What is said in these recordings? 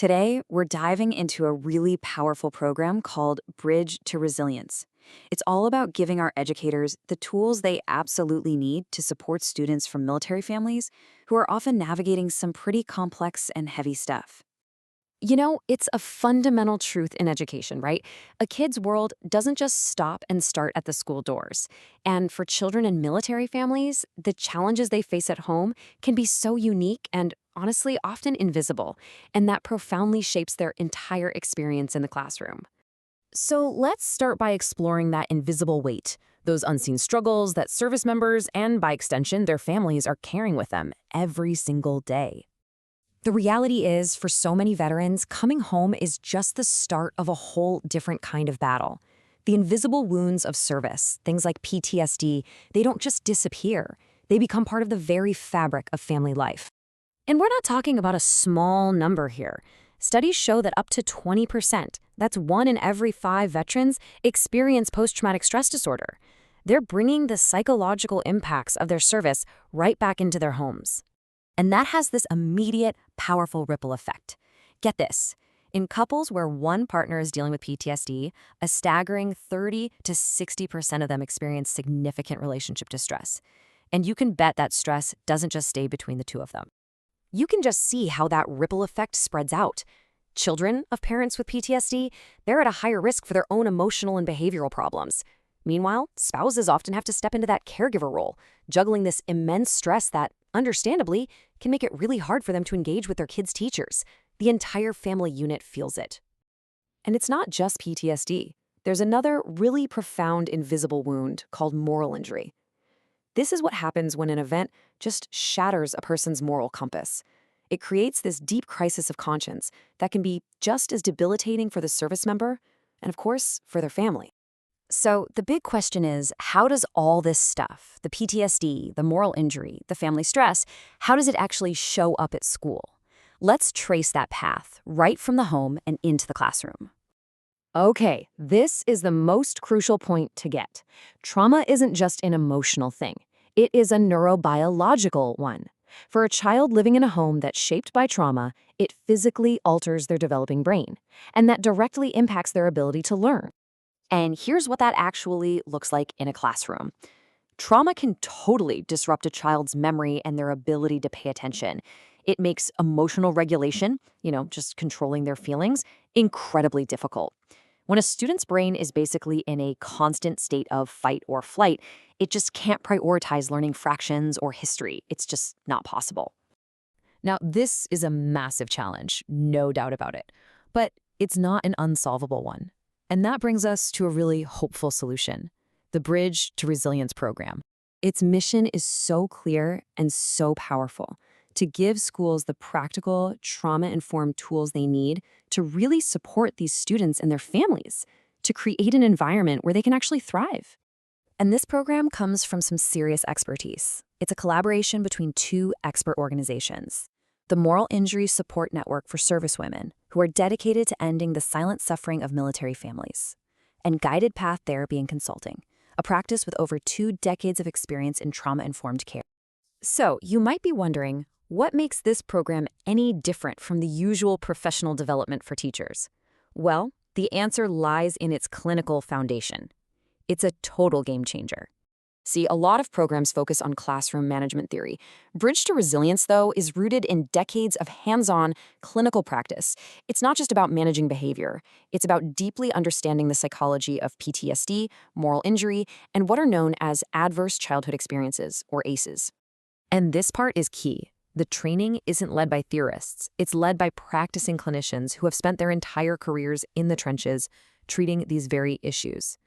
Today, we're diving into a really powerful program called Bridge to Resilience. It's all about giving our educators the tools they absolutely need to support students from military families who are often navigating some pretty complex and heavy stuff. You know, it's a fundamental truth in education, right? A kid's world doesn't just stop and start at the school doors. And for children in military families, the challenges they face at home can be so unique and honestly often invisible, and that profoundly shapes their entire experience in the classroom. So let's start by exploring that invisible weight, those unseen struggles that service members and, by extension, their families are carrying with them every single day. The reality is, for so many veterans, coming home is just the start of a whole different kind of battle. The invisible wounds of service, things like PTSD, they don't just disappear. They become part of the very fabric of family life. And we're not talking about a small number here. Studies show that up to 20%, that's 1 in every 5 veterans, experience post-traumatic stress disorder. They're bringing the psychological impacts of their service right back into their homes. And that has this immediate, powerful ripple effect. Get this. In couples where one partner is dealing with PTSD, a staggering 30 to 60% of them experience significant relationship distress. And you can bet that stress doesn't just stay between the two of them. You can just see how that ripple effect spreads out. Children of parents with PTSD, they're at a higher risk for their own emotional and behavioral problems. Meanwhile, spouses often have to step into that caregiver role, juggling this immense stress that, understandably, can make it really hard for them to engage with their kids' teachers. The entire family unit feels it. And it's not just PTSD. There's another really profound invisible wound called moral injury. This is what happens when an event just shatters a person's moral compass. It creates this deep crisis of conscience that can be just as debilitating for the service member and, of course, for their family. So the big question is, how does all this stuff, the PTSD, the moral injury, the family stress, how does it actually show up at school? Let's trace that path right from the home and into the classroom. Okay, this is the most crucial point to get. Trauma isn't just an emotional thing. It is a neurobiological one. For a child living in a home that's shaped by trauma, it physically alters their developing brain, and that directly impacts their ability to learn. And here's what that actually looks like in a classroom. Trauma can totally disrupt a child's memory and their ability to pay attention. It makes emotional regulation, just controlling their feelings, incredibly difficult. When a student's brain is basically in a constant state of fight or flight, it just can't prioritize learning fractions or history. It's just not possible. Now, this is a massive challenge, no doubt about it. But it's not an unsolvable one. And that brings us to a really hopeful solution, the Bridge to Resilience program. Its mission is so clear and so powerful: to give schools the practical, trauma-informed tools they need to really support these students and their families, to create an environment where they can actually thrive. And this program comes from some serious expertise. It's a collaboration between 2 expert organizations: the Moral Injury Support Network for Servicewomen, who are dedicated to ending the silent suffering of military families, and Guided Path Therapy and Consulting, a practice with over 2 decades of experience in trauma-informed care. So, you might be wondering, what makes this program any different from the usual professional development for teachers? Well, the answer lies in its clinical foundation. It's a total game changer. See, a lot of programs focus on classroom management theory. Bridge to Resilience, though, is rooted in decades of hands-on clinical practice. It's not just about managing behavior. It's about deeply understanding the psychology of PTSD, moral injury, and what are known as adverse childhood experiences, or ACEs. And this part is key. The training isn't led by theorists. It's led by practicing clinicians who have spent their entire careers in the trenches treating these very issues.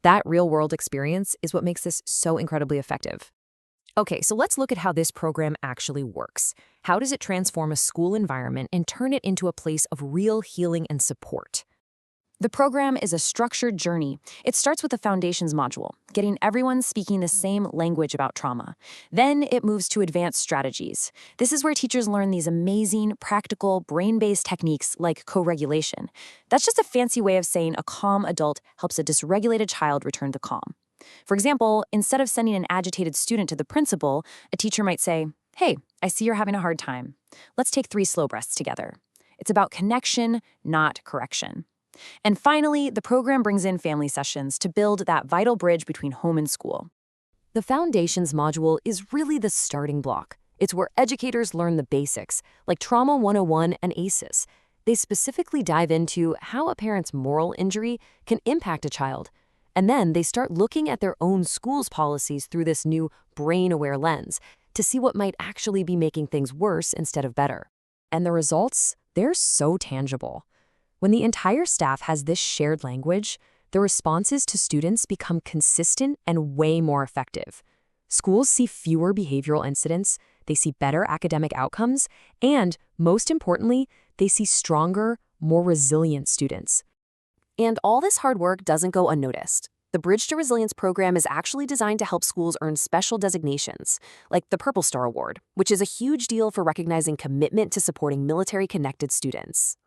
That real-world experience is what makes this so incredibly effective. Okay, so let's look at how this program actually works. How does it transform a school environment and turn it into a place of real healing and support? The program is a structured journey. It starts with the Foundations module, getting everyone speaking the same language about trauma. Then it moves to advanced strategies. This is where teachers learn these amazing, practical, brain-based techniques like co-regulation. That's just a fancy way of saying a calm adult helps a dysregulated child return to calm. For example, instead of sending an agitated student to the principal, a teacher might say, "Hey, I see you're having a hard time. Let's take 3 slow breaths together." It's about connection, not correction. And finally, the program brings in family sessions to build that vital bridge between home and school. The Foundations module is really the starting block. It's where educators learn the basics, like Trauma 101 and ACEs. They specifically dive into how a parent's moral injury can impact a child. And then they start looking at their own school's policies through this new brain-aware lens to see what might actually be making things worse instead of better. And the results? They're so tangible. When the entire staff has this shared language, the responses to students become consistent and way more effective. Schools see fewer behavioral incidents, they see better academic outcomes, and, most importantly, they see stronger, more resilient students. And all this hard work doesn't go unnoticed. The Bridge to Resilience program is actually designed to help schools earn special designations, like the Purple Star Award, which is a huge deal for recognizing commitment to supporting military-connected students.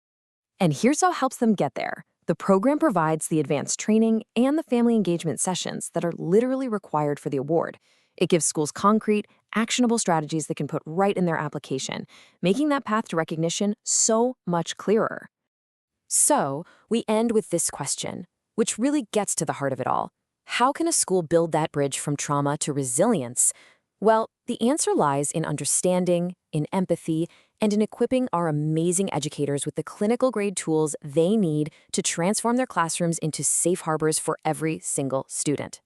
And here's how it helps them get there. The program provides the advanced training and the family engagement sessions that are literally required for the award. It gives schools concrete, actionable strategies they can put right in their application, making that path to recognition so much clearer. So, we end with this question, which really gets to the heart of it all. How can a school build that bridge from trauma to resilience? Well, the answer lies in understanding, in empathy, and in equipping our amazing educators with the clinical-grade tools they need to transform their classrooms into safe harbors for every single student.